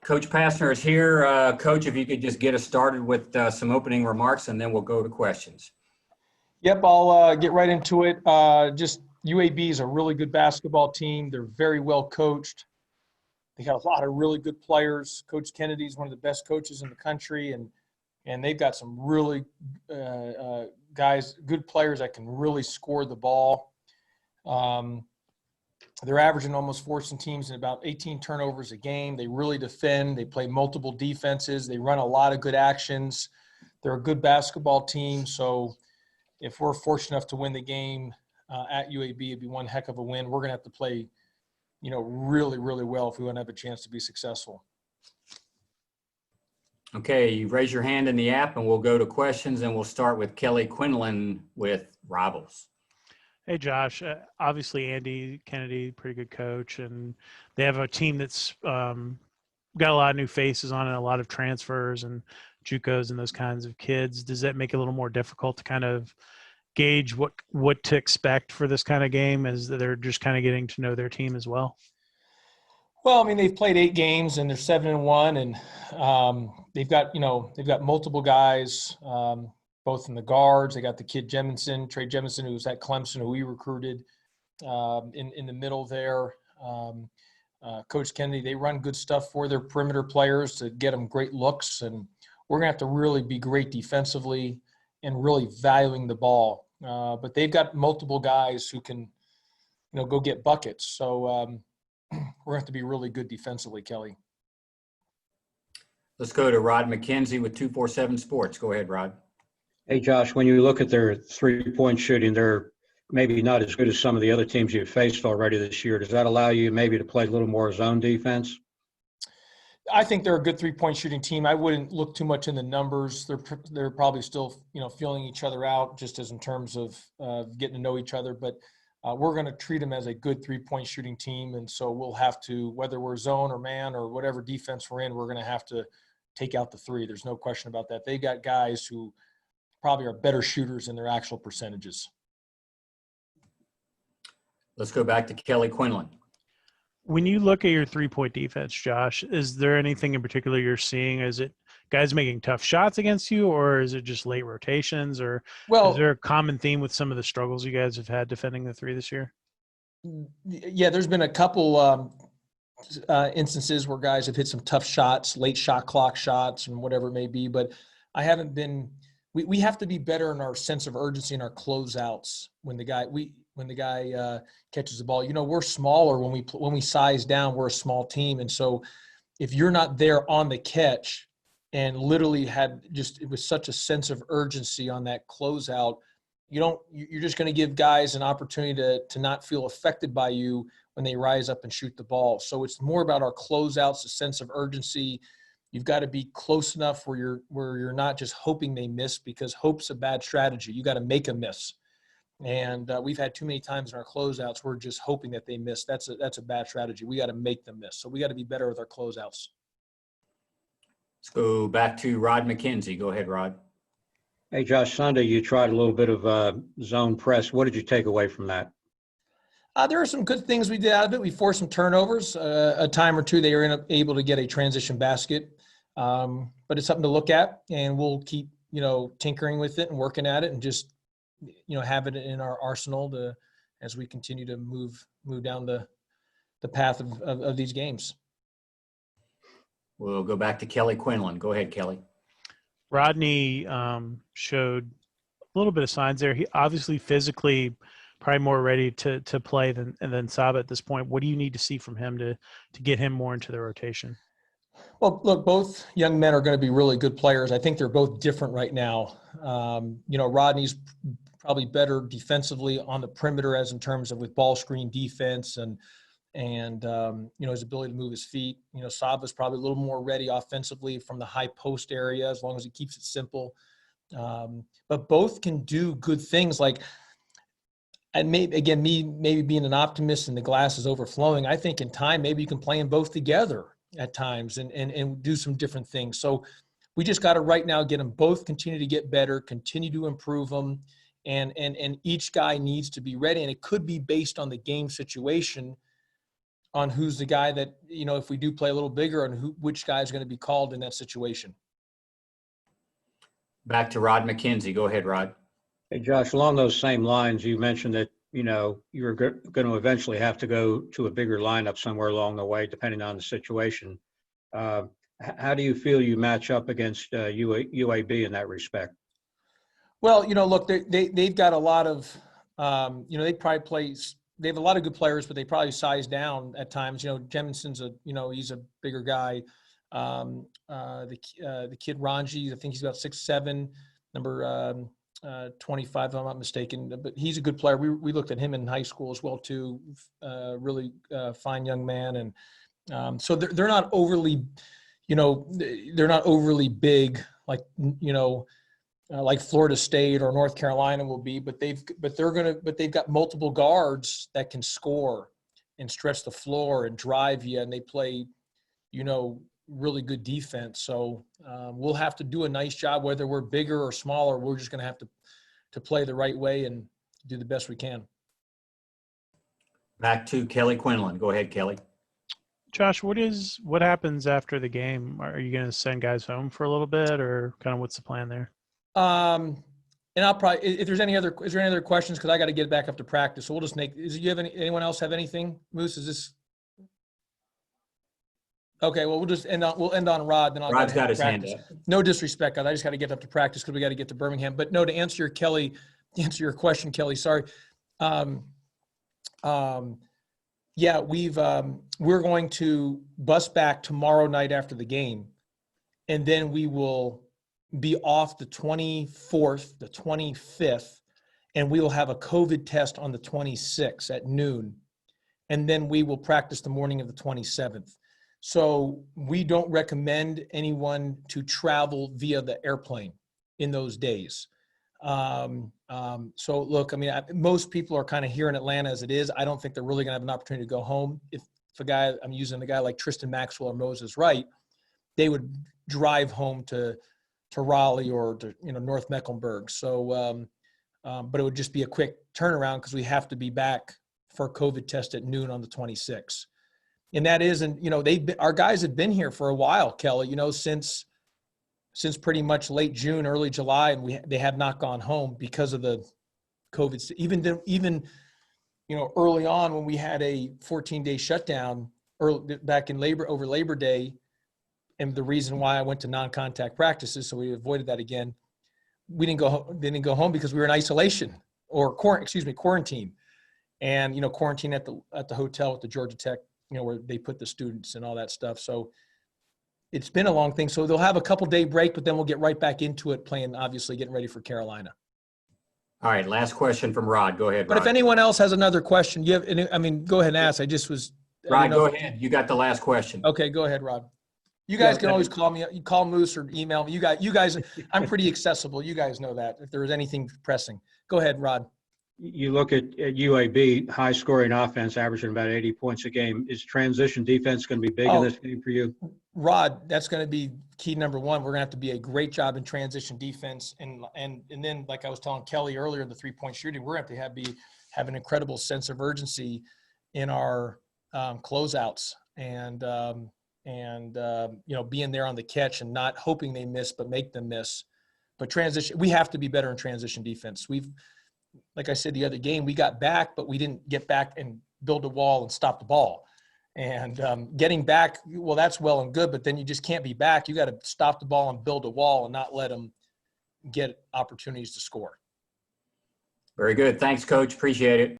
Coach Pastner is here. Coach, if you could just get us started with some opening remarks, and then we'll go to questions. Yep, I'll get right into it. Just UAB is a really good basketball team. They're very well coached. They got a lot of really good players. Coach Kennedy is one of the best coaches in the country, and they've got some really good players that can really score the ball. They're averaging almost forcing teams in about 18 turnovers a game. They really defend. They play multiple defenses. They run a lot of good actions. They're a good basketball team. So if we're fortunate enough to win the game at UAB, it'd be one heck of a win. We're going to have to play, really, really well if we want to have a chance to be successful. Okay, you raise your hand in the app, and we'll go to questions, and we'll start with Kelly Quinlan with Rivals. Hey, Josh. Obviously, Andy Kennedy, pretty good coach, and they have a team that's got a lot of new faces on it, a lot of transfers and JUCOs and those kinds of kids. Does that make it a little more difficult to kind of gauge what to expect for this kind of game as they're just kind of getting to know their team as well? Well, I mean, they've played 8 games and they're 7-1, and they've got multiple guys. Both in the guards. They got the kid Trey Jemison, who was at Clemson, who we recruited in the middle there. Coach Kennedy, they run good stuff for their perimeter players to get them great looks. And we're going to have to really be great defensively and really valuing the ball. But they've got multiple guys who can, go get buckets. So we're going to have to be really good defensively, Kelly. Let's go to Rod McKenzie with 247 Sports. Go ahead, Rod. Hey, Josh, when you look at their three-point shooting, they're maybe not as good as some of the other teams you've faced already this year. Does that allow you maybe to play a little more zone defense? I think they're a good three-point shooting team. I wouldn't look too much in the numbers. They're probably still, feeling each other out just as in terms of getting to know each other. But we're going to treat them as a good three-point shooting team. And so we'll have to, whether we're zone or man or whatever defense we're in, we're going to have to take out the three. There's no question about that. They got guys who probably are better shooters in their actual percentages. Let's go back to Kelly Quinlan. When you look at your three-point defense, Josh, is there anything in particular you're seeing? Is it guys making tough shots against you, or is it just late rotations, or is there a common theme with some of the struggles you guys have had defending the three this year? Yeah, there's been a couple instances where guys have hit some tough shots, late shot clock shots and whatever it may be, but I haven't been – we have to be better in our sense of urgency in our closeouts when the guy catches the ball. We're smaller when we size down. We're a small team, and so if you're not there on the catch and literally it was such a sense of urgency on that closeout, you're just going to give guys an opportunity to not feel affected by you when they rise up and shoot the ball. So it's more about our closeouts, a sense of urgency. You've got to be close enough where you're not just hoping they miss, because hope's a bad strategy. You got to make a miss. And we've had too many times in our closeouts we're just hoping that they miss. That's a bad strategy. We got to make them miss. So we got to be better with our closeouts. Let's go back to Rod McKenzie. Go ahead, Rod. Hey, Josh, Sunday you tried a little bit of zone press. What did you take away from that? There are some good things we did out of it. We forced some turnovers. A time or two they were able to get a transition basket. But it's something to look at, and we'll keep, tinkering with it and working at it and just, have it in our arsenal as we continue to move down the path of these games. We'll go back to Kelly Quinlan. Go ahead, Kelly. Rodney showed a little bit of signs there. He obviously physically probably more ready to play than Saba at this point. What do you need to see from him to get him more into the rotation? Well, look, both young men are going to be really good players. I think they're both different right now. Rodney's probably better defensively on the perimeter as in terms of with ball screen defense and his ability to move his feet. Saba's probably a little more ready offensively from the high post area as long as he keeps it simple. But both can do good things and maybe being an optimist and the glass is overflowing, I think in time maybe you can play them both together at times and do some different things. So we just got to right now get them both, continue to get better, continue to improve them, and each guy needs to be ready. And it could be based on the game situation on who's the guy that, if we do play a little bigger, and which guy is going to be called in that situation. Back to Rod McKenzie. Go ahead, Rod. Hey, Josh, along those same lines, you mentioned that, you're going to eventually have to go to a bigger lineup somewhere along the way, depending on the situation. How do you feel you match up against UAB in that respect? Well, look, they've got a lot of, they probably play. They have a lot of good players, but they probably size down at times. Jeminson's he's a bigger guy. The kid Ranji, I think he's about 6'7", number 25, if I'm not mistaken. But he's a good player. We looked at him in high school as well too. Really fine young man, and so they're not overly, they're not overly big like like Florida State or North Carolina will be, but they've got multiple guards that can score and stretch the floor and drive you, and they play, really good defense. So we'll have to do a nice job, whether we're bigger or smaller. We're just going to have to play the right way and do the best we can. Back to Kelly Quinlan. Go ahead, Kelly. Josh, what happens after the game? Are you going to send guys home for a little bit, or kind of what's the plan there? And I'll probably, if there's is there any other questions? Cause I got to get back up to practice. So we'll just anyone else have anything? Moose, is this? Okay. Well, we'll end on Rod. Then Rod's got his hand up. No disrespect, guys. I just got to get up to practice because we got to get to Birmingham. But no, to answer your question, Kelly, sorry. Yeah, we're going to bus back tomorrow night after the game, and then we will be off the 24th, the 25th, and we will have a COVID test on the 26th at noon. And then we will practice the morning of the 27th. So we don't recommend anyone to travel via the airplane in those days. So look, most people are kind of here in Atlanta as it is. I don't think they're really gonna have an opportunity to go home. If I'm using a guy like Tristan Maxwell or Moses Wright, they would drive home to Raleigh or to North Mecklenburg. So, but it would just be a quick turnaround because we have to be back for a COVID test at noon on the 26th. And that is, and our guys have been here for a while, Kelly. Since pretty much late June, early July, and they have not gone home because of the COVID. Even early on when we had a 14-day shutdown back in over Labor Day. And the reason why I went to non-contact practices, so we avoided that again. They didn't go home because we were in isolation or quarantine, and quarantine at the hotel at the Georgia Tech, where they put the students and all that stuff. So it's been a long thing. So they'll have a couple-day break, but then we'll get right back into it, getting ready for Carolina. All right, last question from Rod. Go ahead, Rod. But if anyone else has another question, go ahead and ask. Rod, go ahead. You got the last question. Okay, go ahead, Rod. You guys can always call me. You call Moose or email me. You guys, I'm pretty accessible. You guys know that. If there was anything pressing, go ahead, Rod. You look at UAB, high scoring offense, averaging about 80 points a game. Is transition defense going to be big in this game for you? Rod, that's going to be key number one. We're going to have to be a great job in transition defense, and then, like I was telling Kelly earlier, the 3-point shooting, we're going to have to have an incredible sense of urgency in our closeouts and being there on the catch and not hoping they miss, but make them miss. But transition, we have to be better in transition defense. Like I said, the other game, we got back, but we didn't get back and build a wall and stop the ball. And getting back, well, that's well and good, but then you just can't be back. You got to stop the ball and build a wall and not let them get opportunities to score. Very good. Thanks, Coach. Appreciate it.